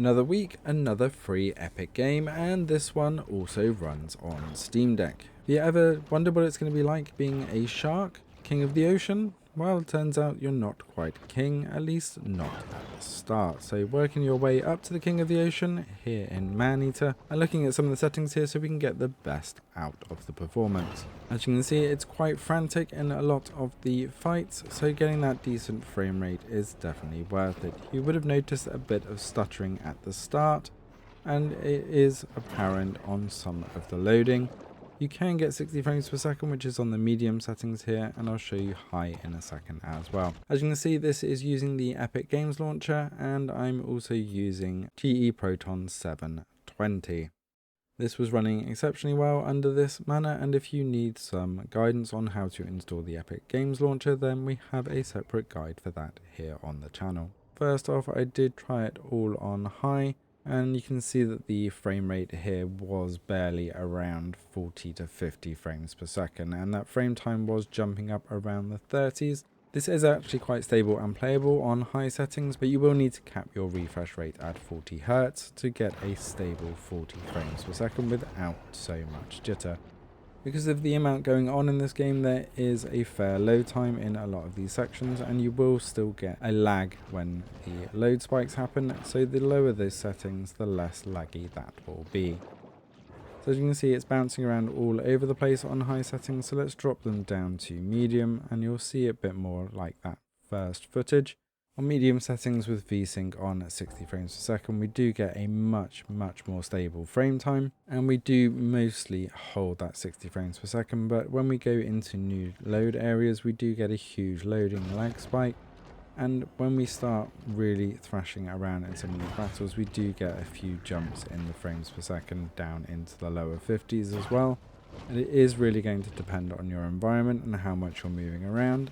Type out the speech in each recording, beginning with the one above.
Another week, another free epic game, and this one also runs on Steam Deck. Have you ever wondered what it's going to be like being a shark, king of the ocean? Well, it turns out you're not quite king, at least not at the start. So working your way up to the king of the ocean here in Maneater, and looking at some of the settings here so we can get the best out of the performance. As you can see, it's quite frantic in a lot of the fights, so getting that decent frame rate is definitely worth it. You would have noticed a bit of stuttering at the start, and it is apparent on some of the loading. You can get 60 frames per second, which is on the medium settings here, and I'll show you high in a second as well. As you can see, this is using the Epic Games launcher, and I'm also using GE Proton 720. This was running exceptionally well under this manner, and if you need some guidance on how to install the Epic Games launcher, then we have a separate guide for that here on the channel. First off, I did try it all on high, and you can see that the frame rate here was barely around 40 to 50 frames per second, and that frame time was jumping up around the 30s. This is actually quite stable and playable on high settings, but you will need to cap your refresh rate at 40 Hz to get a stable 40 frames per second without so much jitter. Because of the amount going on in this game, there is a fair load time in a lot of these sections, and you will still get a lag when the load spikes happen, so the lower those settings, the less laggy that will be. So as you can see, it's bouncing around all over the place on high settings, so let's drop them down to medium, and you'll see a bit more like that first footage. On medium settings with VSync on at 60 frames per second, we do get a much more stable frame time, and we do mostly hold that 60 frames per second, but when we go into new load areas, we do get a huge loading lag spike, and when we start really thrashing around in some of these battles, we do get a few jumps in the frames per second down into the lower 50s as well, and it is really going to depend on your environment and how much you're moving around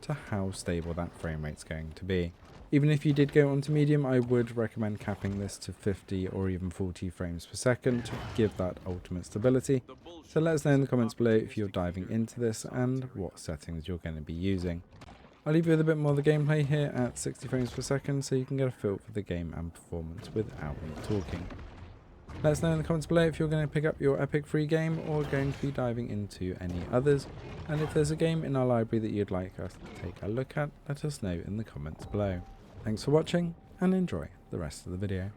to how stable that frame rate's going to be. Even if you did go onto medium, I would recommend capping this to 50 or even 40 frames per second to give that ultimate stability. So let us know in the comments below if you're diving into this and what settings you're going to be using. I'll leave you with a bit more of the gameplay here at 60 frames per second so you can get a feel for the game and performance without me talking. Let us know in the comments below if you're going to pick up your Epic free game or going to be diving into any others, and if there's a game in our library that you'd like us to take a look at, let us know in the comments below. Thanks for watching, and enjoy the rest of the video.